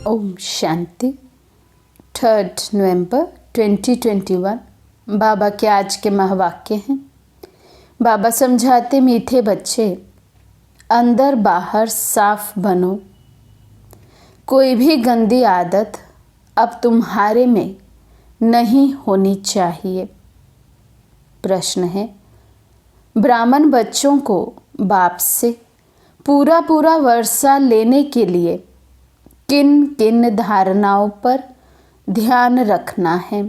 ओम शांति। 3 नवंबर 2021 बाबा के आज के महावाक्य हैं। बाबा समझाते, मीठे बच्चे अंदर बाहर साफ बनो। कोई भी गंदी आदत अब तुम्हारे में नहीं होनी चाहिए। प्रश्न है, ब्राह्मण बच्चों को बाप से पूरा वर्षा लेने के लिए किन किन धारणाओं पर ध्यान रखना है।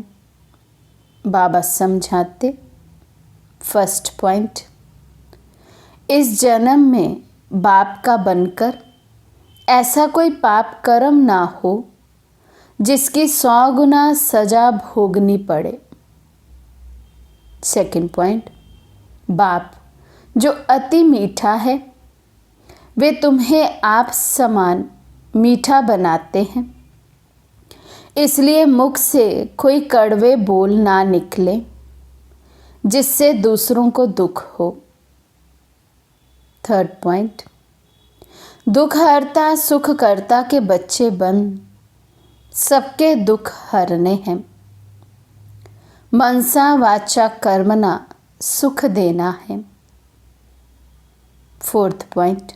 बाबा समझाते, फर्स्ट पॉइंट, इस जन्म में बाप का बनकर ऐसा कोई पाप कर्म ना हो जिसकी 100 गुना सजा भोगनी पड़े। सेकंड पॉइंट, बाप जो अति मीठा है वे तुम्हें आप समान मीठा बनाते हैं, इसलिए मुख से कोई कड़वे बोल ना निकले जिससे दूसरों को दुख हो। थर्ड पॉइंट, दुख हरता सुख करता के बच्चे बन सबके दुख हरने हैं। मनसा वाचा कर्मना सुख देना है। फोर्थ पॉइंट,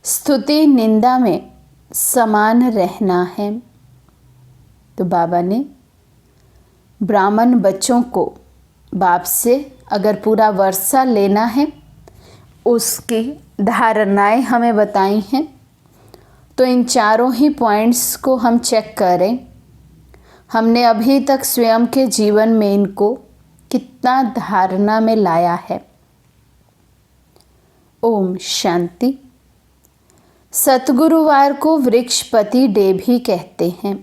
स्तुति निंदा में समान रहना है। तो बाबा ने ब्राह्मण बच्चों को बाप से अगर पूरा वर्षा लेना है उसकी धारणाएं हमें बताई हैं। तो इन चारों ही पॉइंट्स को हम चेक करें, हमने अभी तक स्वयं के जीवन में इनको कितना धारणा में लाया है। ओम शांति। सतगुरुवार को वृक्षपति डे भी कहते हैं।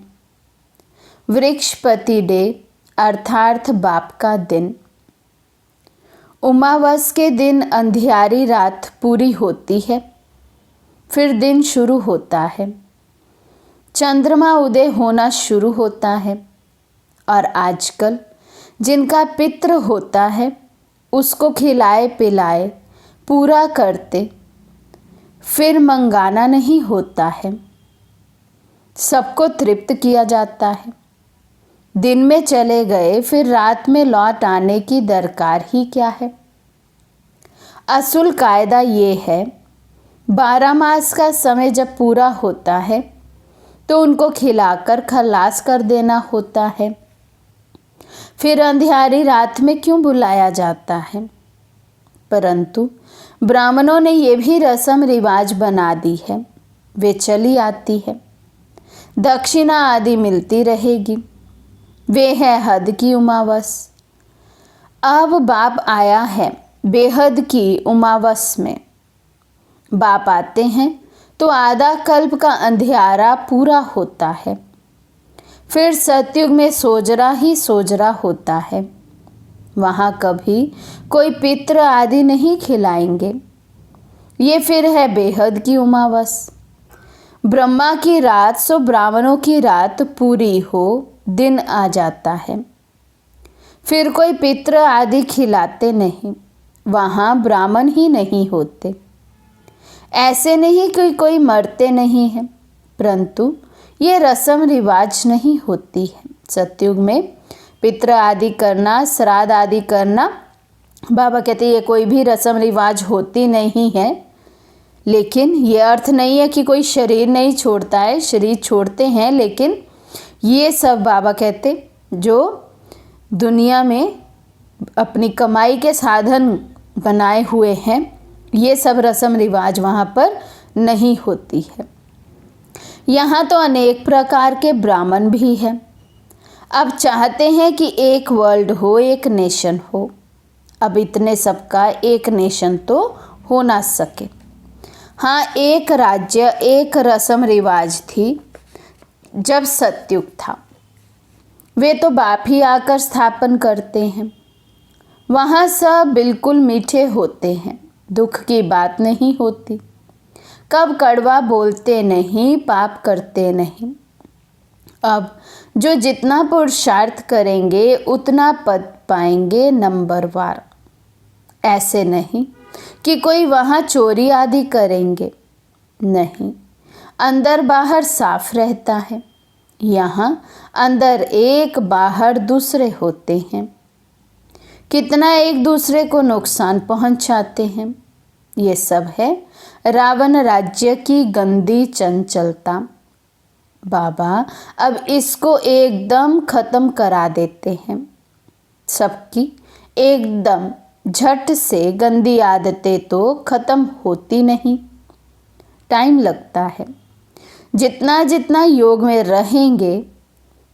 वृक्षपति डे अर्थात बाप का दिन। उमावस के दिन अंधियारी रात पूरी होती है, फिर दिन शुरू होता है, चंद्रमा उदय होना शुरू होता है और आजकल जिनका पितृ होता है उसको खिलाए पिलाए पूरा करते फिर मंगाना नहीं होता है। सबको तृप्त किया जाता है। दिन में चले गए फिर रात में लौट आने की दरकार ही क्या है। असूल कायदा ये है, 12 मास का समय जब पूरा होता है तो उनको खिलाकर खलास कर देना होता है। फिर अंधियारी रात में क्यों बुलाया जाता है। परंतु ब्राह्मणों ने ये भी रस्म रिवाज बना दी है, वे चली आती है। दक्षिणा आदि मिलती रहेगी, वे है हद की उमावस। अब बाप आया है बेहद की उमावस में। बाप आते हैं तो आधा कल्प का अंधियारा पूरा होता है, फिर सतयुग में सोजरा ही सोजरा होता है। वहाँ कभी कोई पितृ आदि नहीं खिलाएंगे। ये फिर है बेहद की उमावस। ब्रह्मा की रात सो ब्राह्मणों की रात पूरी हो दिन आ जाता है, फिर कोई पितृ आदि खिलाते नहीं, वहाँ ब्राह्मण ही नहीं होते। ऐसे नहीं कि कोई मरते नहीं है, परंतु ये रस्म रिवाज नहीं होती है। सतयुग में पितृ आदि करना, श्राद्ध आदि करना, बाबा कहते ये कोई भी रस्म रिवाज होती नहीं है। लेकिन ये अर्थ नहीं है कि कोई शरीर नहीं छोड़ता है, शरीर छोड़ते हैं, लेकिन ये सब बाबा कहते जो दुनिया में अपनी कमाई के साधन बनाए हुए हैं, ये सब रस्म रिवाज वहाँ पर नहीं होती है। यहाँ तो अनेक प्रकार के ब्राह्मण भी हैं। अब चाहते हैं कि एक वर्ल्ड हो, एक नेशन हो। अब इतने सबका एक नेशन तो हो ना सके। हाँ, एक राज्य एक रस्म रिवाज थी जब सतयुग था, वे तो बाप ही आकर स्थापन करते हैं। वहाँ सब बिल्कुल मीठे होते हैं, दुख की बात नहीं होती। कब कड़वा बोलते नहीं, पाप करते नहीं। अब जो जितना पुरुषार्थ करेंगे उतना पद पाएंगे नंबरवार। ऐसे नहीं कि कोई वहाँ चोरी आदि करेंगे, नहीं। अंदर बाहर साफ रहता है। यहाँ अंदर एक बाहर दूसरे होते हैं। कितना एक दूसरे को नुकसान पहुंचाते हैं। ये सब है रावण राज्य की गंदी चंचलता। बाबा अब इसको एकदम खत्म करा देते हैं। सबकी एकदम झट से गंदी आदतें तो खत्म होती नहीं, टाइम लगता है। जितना जितना योग में रहेंगे,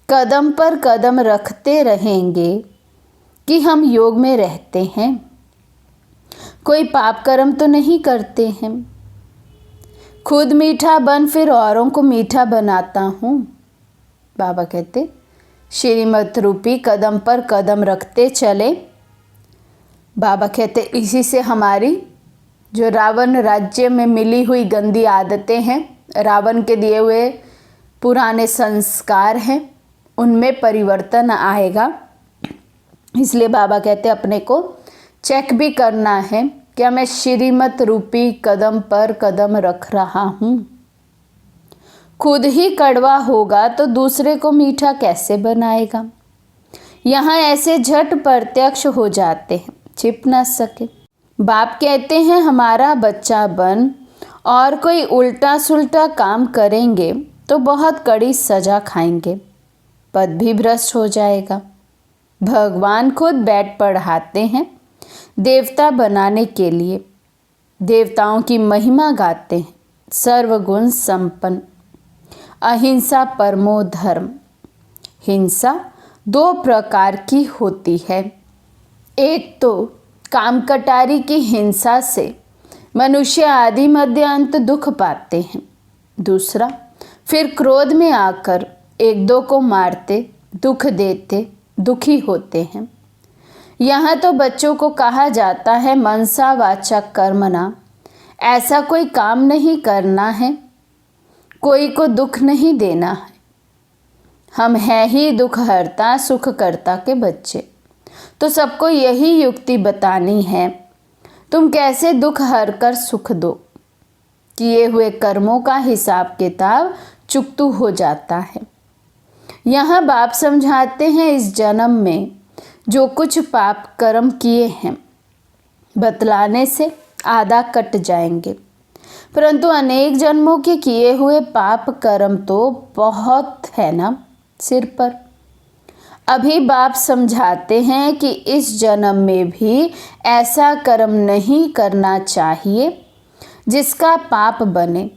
कदम पर कदम रखते रहेंगे कि हम योग में रहते हैं, कोई पाप कर्म तो नहीं करते हैं। खुद मीठा बन फिर औरों को मीठा बनाता हूँ। बाबा कहते श्रीमत रूपी कदम पर कदम रखते चले। बाबा कहते इसी से हमारी जो रावण राज्य में मिली हुई गंदी आदतें हैं, रावण के दिए हुए पुराने संस्कार हैं, उनमें परिवर्तन आएगा। इसलिए बाबा कहते अपने को चेक भी करना है, क्या मैं श्रीमत रूपी कदम पर कदम रख रहा हूँ। खुद ही कड़वा होगा तो दूसरे को मीठा कैसे बनाएगा। यहाँ ऐसे झट प्रत्यक्ष हो जाते हैं, छिप ना सके। बाप कहते हैं हमारा बच्चा बन और कोई उल्टा सुल्टा काम करेंगे तो बहुत कड़ी सजा खाएंगे, पद भी भ्रष्ट हो जाएगा। भगवान खुद बैठ पढ़ाते हैं देवता बनाने के लिए। देवताओं की महिमा गाते हैं, सर्वगुण संपन्न, अहिंसा परमो धर्म। हिंसा दो प्रकार की होती है। एक तो काम कटारी की हिंसा से मनुष्य आदि मध्य अंत दुख पाते हैं। दूसरा फिर क्रोध में आकर एक दो को मारते, दुख देते, दुखी होते हैं। यहाँ तो बच्चों को कहा जाता है मनसा वाचा कर्मणा, ऐसा कोई काम नहीं करना है, कोई को दुख नहीं देना है। हम हैं ही दुख हरता सुख करता के बच्चे, तो सबको यही युक्ति बतानी है, तुम कैसे दुख हर कर सुख दो। किए हुए कर्मों का हिसाब किताब चुकतू हो जाता है। यहाँ बाप समझाते हैं इस जन्म में जो कुछ पाप कर्म किए हैं, बतलाने से आधा कट जाएंगे, परंतु अनेक जन्मों के किए हुए पाप कर्म तो बहुत है ना सिर पर। अभी बाप समझाते हैं कि इस जन्म में भी ऐसा कर्म नहीं करना चाहिए जिसका पाप बने,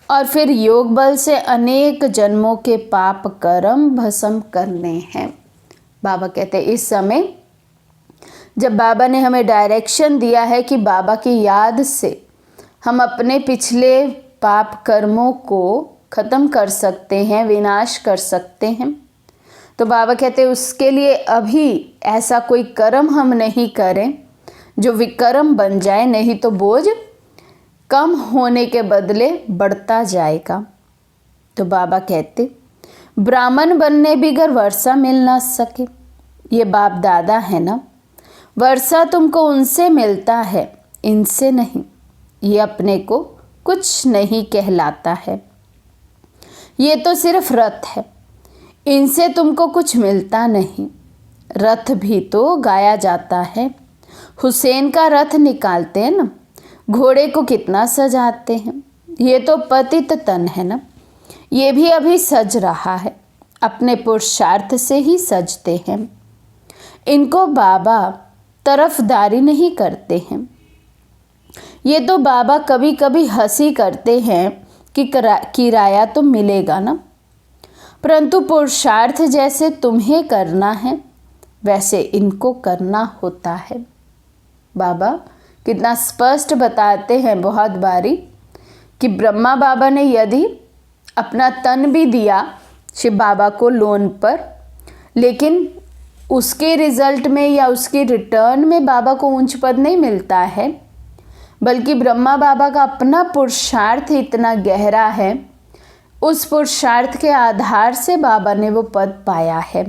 और फिर योग बल से अनेक जन्मों के पाप कर्म भस्म करने हैं। बाबा कहते हैं इस समय जब बाबा ने हमें डायरेक्शन दिया है कि बाबा की याद से हम अपने पिछले पाप कर्मों को ख़त्म कर सकते हैं, विनाश कर सकते हैं, तो बाबा कहते हैं उसके लिए अभी ऐसा कोई कर्म हम नहीं करें जो विकर्म बन जाए, नहीं तो बोझ कम होने के बदले बढ़ता जाएगा। तो बाबा कहते ब्राह्मण बनने बिगर वर्षा मिल ना सके। ये बाप दादा है ना, वर्षा तुमको उनसे मिलता है, इनसे नहीं। ये अपने को कुछ नहीं कहलाता है, ये तो सिर्फ रथ है, इनसे तुमको कुछ मिलता नहीं। रथ भी तो गाया जाता है, हुसैन का रथ निकालते हैं ना, घोड़े को कितना सजाते हैं। ये तो पतित तन है ना, ये भी अभी सज रहा है, अपने पुरुषार्थ से ही सजते हैं। इनको बाबा तरफदारी नहीं करते हैं। ये तो बाबा कभी कभी हंसी करते हैं कि किराया तो मिलेगा ना, परंतु पुरुषार्थ जैसे तुम्हें करना है वैसे इनको करना होता है। बाबा कितना स्पष्ट बताते हैं बहुत बारी कि ब्रह्मा बाबा ने यदि अपना तन भी दिया शिव बाबा को लोन पर, लेकिन उसके रिजल्ट में या उसके रिटर्न में बाबा को ऊंच पद नहीं मिलता है, बल्कि ब्रह्मा बाबा का अपना पुरुषार्थ इतना गहरा है, उस पुरुषार्थ के आधार से बाबा ने वो पद पाया है।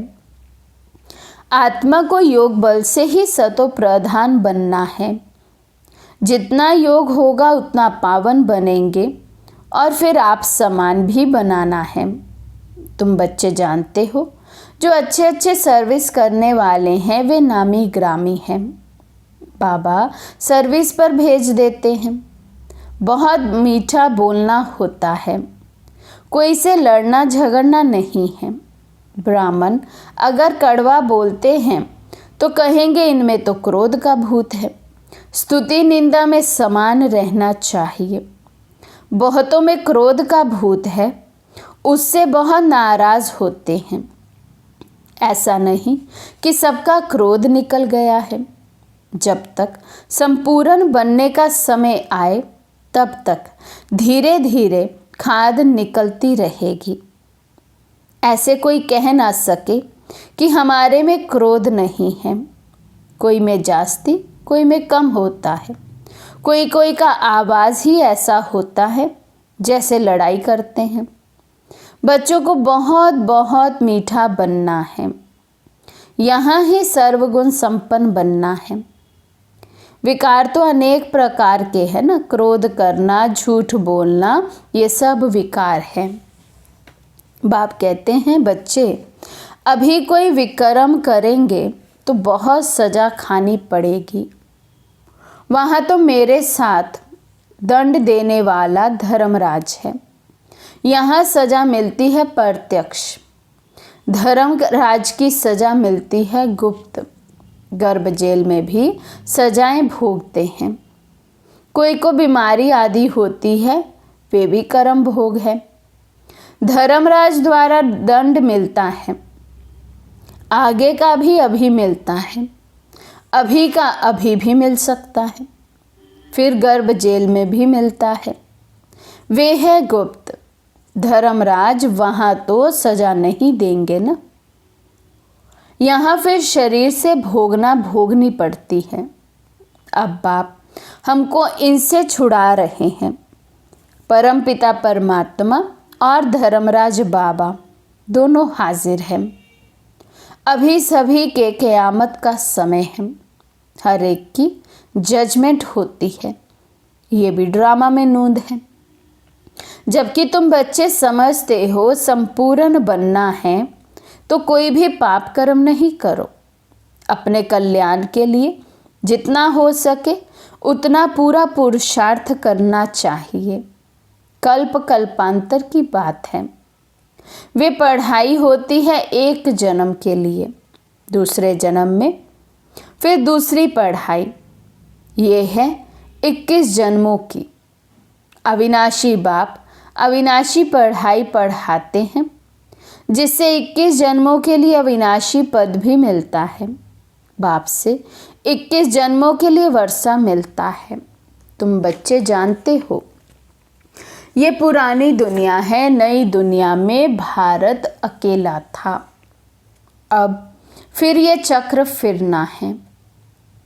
आत्मा को योग बल से ही सतो प्रधान बनना है। जितना योग होगा उतना पावन बनेंगे, और फिर आप समान भी बनाना है। तुम बच्चे जानते हो, जो अच्छे अच्छे सर्विस करने वाले हैं वे नामी ग्रामी हैं। बाबा सर्विस पर भेज देते हैं। बहुत मीठा बोलना होता है, कोई से लड़ना झगड़ना नहीं है। ब्राह्मण अगर कड़वा बोलते हैं तो कहेंगे इनमें तो क्रोध का भूत है। स्तुति निंदा में समान रहना चाहिए। बहुतों में क्रोध का भूत है, उससे बहुत नाराज होते हैं। ऐसा नहीं कि सबका क्रोध निकल गया है। जब तक संपूर्ण बनने का समय आए तब तक धीरे धीरे खाद निकलती रहेगी। ऐसे कोई कह ना सके कि हमारे में क्रोध नहीं है। कोई में जास्ती, कोई में कम होता है। कोई कोई का आवाज़ ही ऐसा होता है जैसे लड़ाई करते हैं। बच्चों को बहुत बहुत मीठा बनना है। यहाँ ही सर्वगुण संपन्न बनना है। विकार तो अनेक प्रकार के हैं ना, क्रोध करना, झूठ बोलना, ये सब विकार है। बाप कहते हैं बच्चे अभी कोई विक्रम करेंगे तो बहुत सज़ा खानी पड़ेगी। वहाँ तो मेरे साथ दंड देने वाला धर्मराज है। यहाँ सज़ा मिलती है प्रत्यक्ष। धर्मराज की सज़ा मिलती है गुप्त। गर्भ जेल में भी सजाएं भोगते हैं। कोई को बीमारी आदि होती है, वे भी कर्म भोग है। धर्मराज द्वारा दंड मिलता है, आगे का भी अभी मिलता है, अभी का अभी भी मिल सकता है, फिर गर्भ जेल में भी मिलता है। वे है गुप्त। धर्मराज वहाँ तो सजा नहीं देंगे ना। यहाँ फिर शरीर से भोगनी पड़ती है। अब बाप हमको इनसे छुड़ा रहे हैं। परमपिता परमात्मा और धर्मराज बाबा दोनों हाजिर हैं। अभी सभी के क़यामत का समय है। हर एक की जजमेंट होती है। ये भी ड्रामा में नूंद है। जबकि तुम बच्चे समझते हो संपूर्ण बनना है तो कोई भी पाप कर्म नहीं करो। अपने कल्याण के लिए जितना हो सके उतना पूरा पुरुषार्थ करना चाहिए। कल्प कल्पांतर की बात है। वे पढ़ाई होती है एक जन्म के लिए, दूसरे जन्म में फिर दूसरी पढ़ाई। ये है 21 जन्मों की। अविनाशी बाप अविनाशी पढ़ाई पढ़ाते हैं, जिससे 21 जन्मों के लिए अविनाशी पद भी मिलता है। बाप से 21 जन्मों के लिए वर्षा मिलता है। तुम बच्चे जानते हो, ये पुरानी दुनिया है। नई दुनिया में भारत अकेला था। अब फिर ये चक्र फिरना है।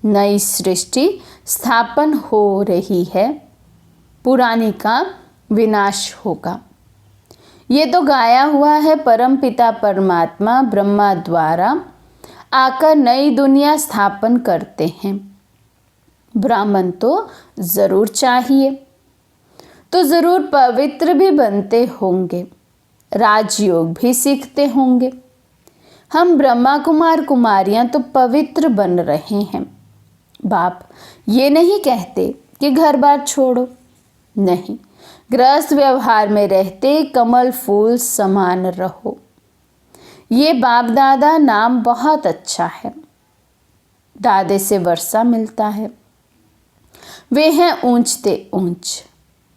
नई सृष्टि स्थापन हो रही है। पुरानी का विनाश होगा। ये तो गाया हुआ है परमपिता परमात्मा ब्रह्मा द्वारा आकर नई दुनिया स्थापन करते हैं। ब्राह्मण तो ज़रूर चाहिए, तो ज़रूर पवित्र भी बनते होंगे, राजयोग भी सीखते होंगे। हम ब्रह्मा कुमार कुमारियाँ तो पवित्र बन रहे हैं। बाप ये नहीं कहते कि घर बार छोड़ो, नहीं, गृहस्थ व्यवहार में रहते कमल फूल समान रहो। ये बाप दादा नाम बहुत अच्छा है। दादे से वर्षा मिलता है। वे हैं ऊंचते ऊंच।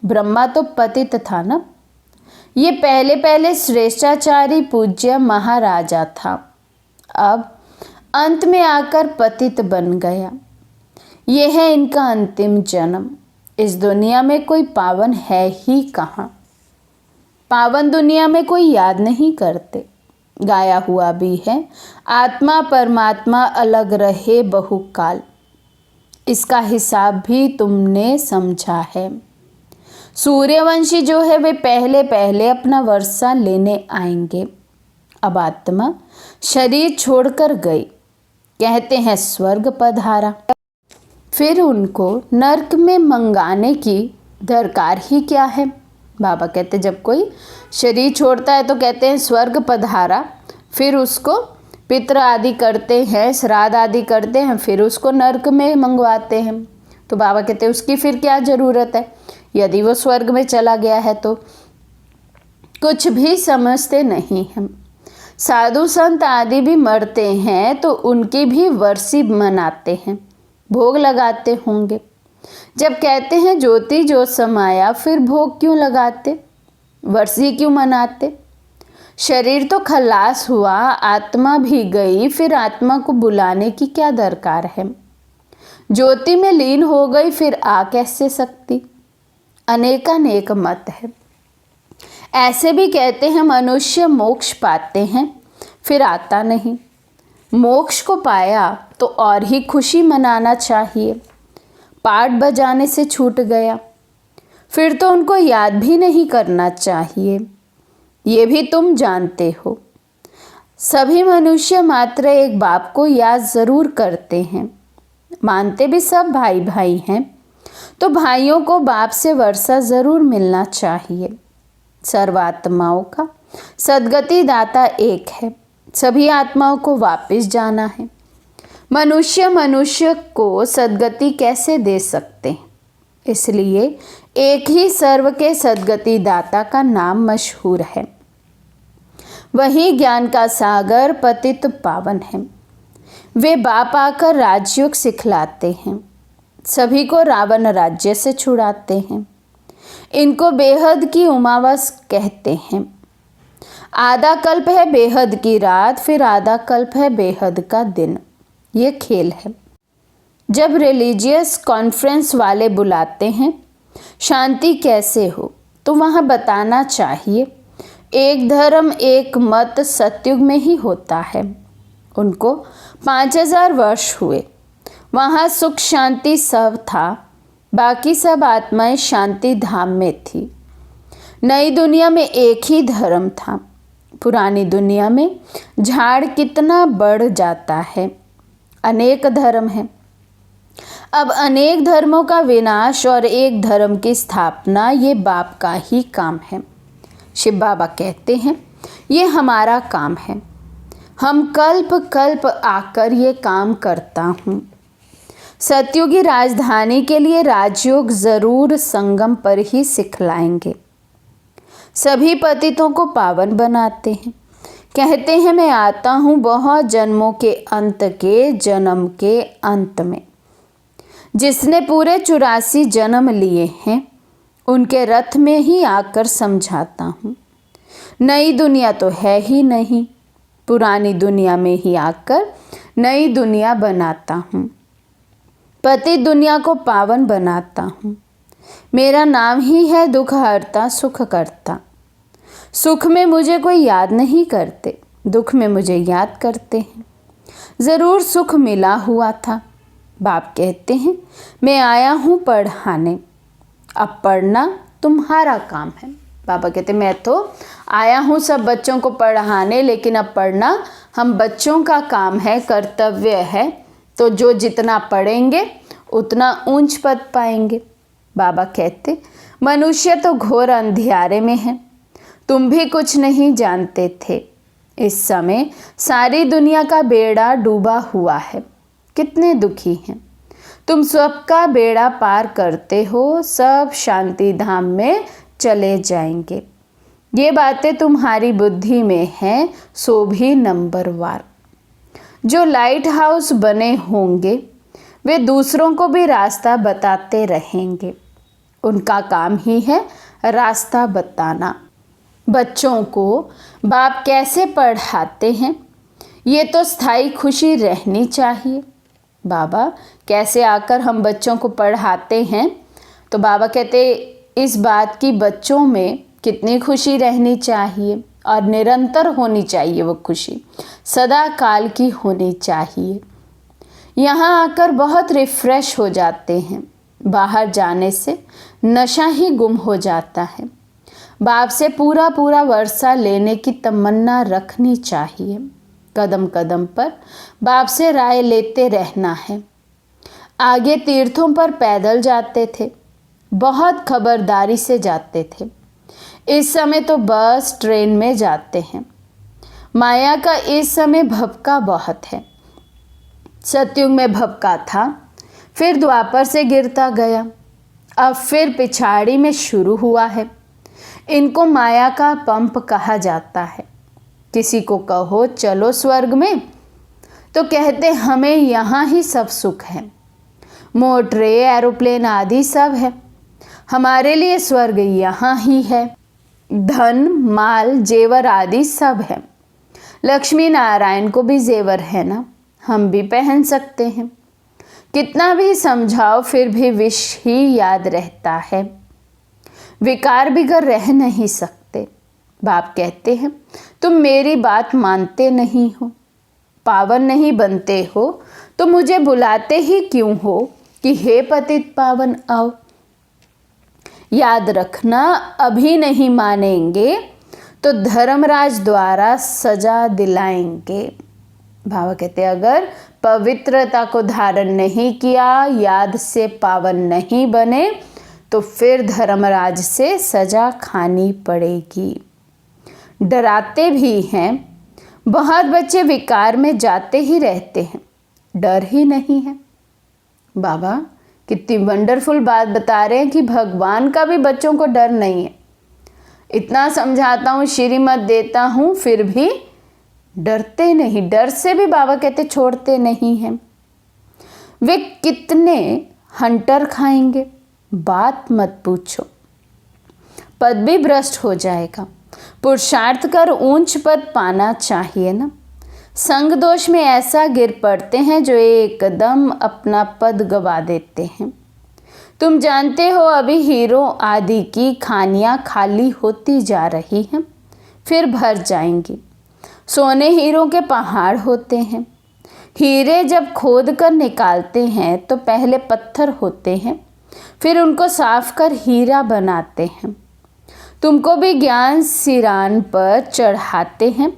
ब्रह्मा तो पतित था ना। ये पहले पहले श्रेष्ठाचारी पूज्य महाराजा था। अब अंत में आकर पतित बन गया। ये है इनका अंतिम जन्म। इस दुनिया में कोई पावन है ही कहाँ। पावन दुनिया में कोई याद नहीं करते। गाया हुआ भी है, आत्मा परमात्मा अलग रहे बहुकाल। इसका हिसाब भी तुमने समझा है। सूर्यवंशी जो है वे पहले पहले अपना वर्षा लेने आएंगे। अब आत्मा शरीर छोड़कर गई, कहते हैं स्वर्ग पधारा। फिर उनको नरक में मंगाने की दरकार ही क्या है। बाबा कहते जब कोई शरीर छोड़ता है तो कहते हैं स्वर्ग पधारा, फिर उसको पितृ आदि करते हैं, श्राद्ध आदि करते हैं, फिर उसको नरक में मंगवाते हैं। तो बाबा कहते हैं उसकी फिर क्या ज़रूरत है, यदि वो स्वर्ग में चला गया है तो। कुछ भी समझते नहीं हम। साधु संत आदि भी मरते हैं तो उनकी भी वर्षी मनाते हैं, भोग लगाते होंगे। जब कहते हैं ज्योति ज्योत समाया, फिर भोग क्यों लगाते, वर्षी क्यों मनाते? शरीर तो खलास हुआ, आत्मा भी गई, फिर आत्मा को बुलाने की क्या दरकार है? ज्योति में लीन हो गई, फिर आ कैसे सकती? अनेकानेक मत है। ऐसे भी कहते हैं मनुष्य मोक्ष पाते हैं, फिर आता नहीं। मोक्ष को पाया तो और ही खुशी मनाना चाहिए। पाठ बजाने से छूट गया, फिर तो उनको याद भी नहीं करना चाहिए। ये भी तुम जानते हो। सभी मनुष्य मात्र एक बाप को याद ज़रूर करते हैं। मानते भी सब भाई भाई हैं, तो भाइयों को बाप से वर्षा ज़रूर मिलना चाहिए। सर्वात्माओं का सद्गति दाता एक है, सभी आत्माओं को वापस जाना है। मनुष्य को सद्गति कैसे दे सकते हैं? इसलिए एक ही सर्व के सद्गति दाता का नाम मशहूर है। वही ज्ञान का सागर पतित पावन है। वे बाप आकर राजयोग सिखलाते हैं, सभी को रावण राज्य से छुड़ाते हैं। इनको बेहद की उमावस कहते हैं। आधा कल्प है बेहद की रात, फिर आधा कल्प है बेहद का दिन। ये खेल है। जब रिलीजियस कॉन्फ्रेंस वाले बुलाते हैं शांति कैसे हो, तो वहाँ बताना चाहिए एक धर्म एक मत सतयुग में ही होता है। उनको 5000 वर्ष हुए, वहाँ सुख शांति सब था, बाकी सब आत्माएं शांति धाम में थी। नई दुनिया में एक ही धर्म था। पुरानी दुनिया में झाड़ कितना बढ़ जाता है, अनेक धर्म हैं। अब अनेक धर्मों का विनाश और एक धर्म की स्थापना, ये बाप का ही काम है। शिव बाबा कहते हैं ये हमारा काम है। हम कल्प कल्प आकर ये काम करता हूँ। सतयुगी राजधानी के लिए राजयोग जरूर संगम पर ही सिखलाएंगे। सभी पतितों को पावन बनाते हैं। कहते हैं मैं आता हूँ बहुत जन्मों के अंत के जन्म के अंत में। जिसने पूरे 84 जन्म लिए हैं उनके रथ में ही आकर समझाता हूँ। नई दुनिया तो है ही नहीं, पुरानी दुनिया में ही आकर नई दुनिया बनाता हूँ। पति दुनिया को पावन बनाता हूँ। मेरा नाम ही है दुख हरता सुख करता। सुख में मुझे कोई याद नहीं करते, दुख में मुझे याद करते हैं। ज़रूर सुख मिला हुआ था। बाप कहते हैं मैं आया हूँ पढ़ाने, अब पढ़ना तुम्हारा काम है। बाबा कहते मैं तो आया हूँ सब बच्चों को पढ़ाने, लेकिन अब पढ़ना हम बच्चों का काम है, कर्तव्य है। तो जो जितना पढ़ेंगे उतना ऊंच पद पाएंगे। बाबा कहते मनुष्य तो घोर अंधियारे में है, तुम भी कुछ नहीं जानते थे। इस समय सारी दुनिया का बेड़ा डूबा हुआ है, कितने दुखी हैं। तुम सबका बेड़ा पार करते हो, सब शांति धाम में चले जाएंगे। ये बातें तुम्हारी बुद्धि में हैं, सो भी नंबरवार। जो लाइट हाउस बने होंगे वे दूसरों को भी रास्ता बताते रहेंगे। उनका काम ही है रास्ता बताना। बच्चों को बाप कैसे पढ़ाते हैं, ये तो स्थायी खुशी रहनी चाहिए। बाबा कैसे आकर हम बच्चों को पढ़ाते हैं, तो बाबा कहते इस बात की बच्चों में कितनी खुशी रहनी चाहिए और निरंतर होनी चाहिए। वो खुशी सदा काल की होनी चाहिए। यहाँ आकर बहुत रिफ्रेश हो जाते हैं। बाहर जाने से नशा ही गुम हो जाता है। बाप से पूरा पूरा वर्षा लेने की तमन्ना रखनी चाहिए। कदम कदम पर बाप से राय लेते रहना है। आगे तीर्थों पर पैदल जाते थे, बहुत खबरदारी से जाते थे। इस समय तो बस ट्रेन में जाते हैं। माया का इस समय भपका बहुत है। सतयुग में भपका था, फिर द्वापर से गिरता गया, अब फिर पिछाड़ी में शुरू हुआ है। इनको माया का पंप कहा जाता है। किसी को कहो चलो स्वर्ग में, तो कहते हमें यहाँ ही सब सुख है, मोटरे एरोप्लेन आदि सब है, हमारे लिए स्वर्ग यहाँ ही है, धन माल जेवर आदि सब है। लक्ष्मी नारायण को भी जेवर है ना, हम भी पहन सकते हैं। कितना भी समझाओ फिर भी विष ही याद रहता है, विकार बिगर रह नहीं सकते। बाप कहते हैं तुम मेरी बात मानते नहीं हो, पावन नहीं बनते हो तो मुझे बुलाते ही क्यों हो कि हे पतित पावन आओ। याद रखना, अभी नहीं मानेंगे तो धर्मराज द्वारा सजा दिलाएंगे। बाबा कहते अगर पवित्रता को धारण नहीं किया, याद से पावन नहीं बने, तो फिर धर्मराज से सजा खानी पड़ेगी। डराते भी हैं, बहुत बच्चे विकार में जाते ही रहते हैं, डर ही नहीं है। बाबा कितनी वंडरफुल बात बता रहे हैं कि भगवान का भी बच्चों को डर नहीं है। इतना समझाता हूँ, श्रीमत देता हूँ, फिर भी डरते नहीं। डर से भी बाबा कहते छोड़ते नहीं हैं। वे कितने हंटर खाएंगे, बात मत पूछो, पद भी भ्रष्ट हो जाएगा। पुरुषार्थ कर ऊंच पद पाना चाहिए ना। संग दोष में ऐसा गिर पड़ते हैं जो एकदम अपना पद गवा देते हैं। तुम जानते हो अभी हीरो आदि की खानियां खाली होती जा रही हैं, फिर भर जाएंगी। सोने हीरों के पहाड़ होते हैं। हीरे जब खोद कर निकालते हैं तो पहले पत्थर होते हैं, फिर उनको साफ कर हीरा बनाते हैं। तुमको भी ज्ञान सिरान पर चढ़ाते हैं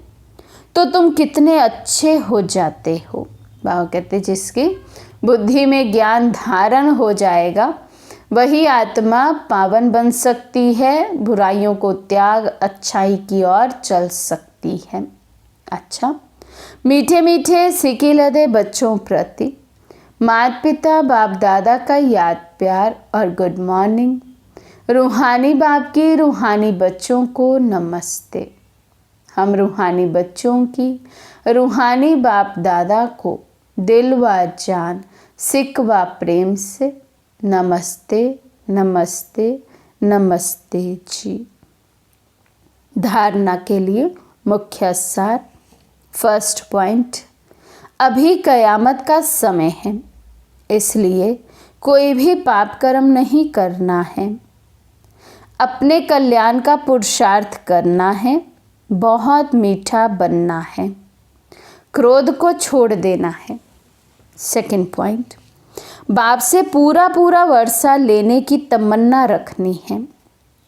तो तुम कितने अच्छे हो जाते हो। बाबा कहते जिसकी बुद्धि में ज्ञान धारण हो जाएगा वही आत्मा पावन बन सकती है, बुराइयों को त्याग अच्छाई की ओर चल सकती है। अच्छा, मीठे मीठे सिकी लदे बच्चों प्रति माता पिता बाप दादा का याद प्यार और गुड मॉर्निंग। रूहानी बाप की रूहानी बच्चों को नमस्ते। हम रूहानी बच्चों की रूहानी बाप दादा को दिल व जान सिक व प्रेम से नमस्ते नमस्ते नमस्ते जी। धारणा के लिए मुख्य सार। फर्स्ट पॉइंट, अभी कयामत का समय है, इसलिए कोई भी पाप कर्म नहीं करना है। अपने कल्याण का पुरुषार्थ करना है, बहुत मीठा बनना है, क्रोध को छोड़ देना है। सेकंड पॉइंट, बाप से पूरा पूरा वर्षा लेने की तमन्ना रखनी है,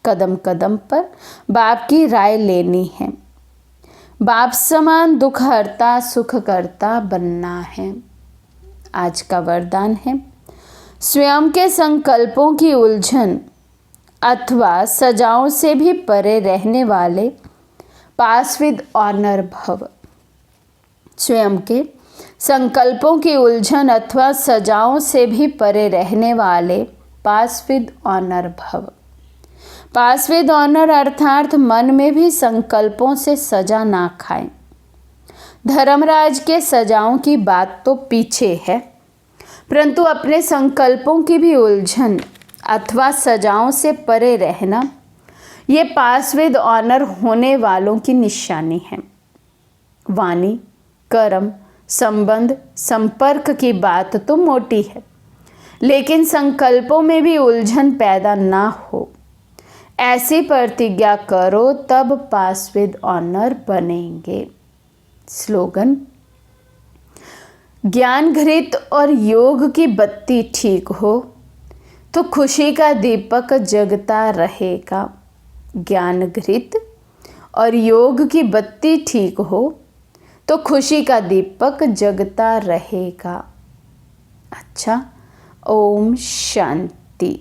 कदम कदम पर बाप की राय लेनी है। बाप समान दुख हरता सुख करता बनना है। आज का वरदान है, स्वयं के संकल्पों की उलझन अथवा सजाओं से भी परे रहने वाले पास विद ऑनर भव। स्वयं के संकल्पों की उलझन अथवा सजाओं से भी परे रहने वाले पास विद ऑनर भव। पास विद ऑनर अर्थात मन में भी संकल्पों से सजा ना खाएं। धर्मराज के सजाओं की बात तो पीछे है, परंतु अपने संकल्पों की भी उलझन अथवा सजाओं से परे रहना, ये पास विद ऑनर होने वालों की निशानी है। वाणी कर्म संबंध संपर्क की बात तो मोटी है, लेकिन संकल्पों में भी उलझन पैदा ना हो, ऐसी प्रतिज्ञा करो, तब पास विद ऑनर बनेंगे। स्लोगन, ज्ञान घृत और योग की बत्ती ठीक हो तो खुशी का दीपक जगता रहेगा। ज्ञान घृत और योग की बत्ती ठीक हो तो खुशी का दीपक जगता रहेगा। अच्छा, ओम शांति।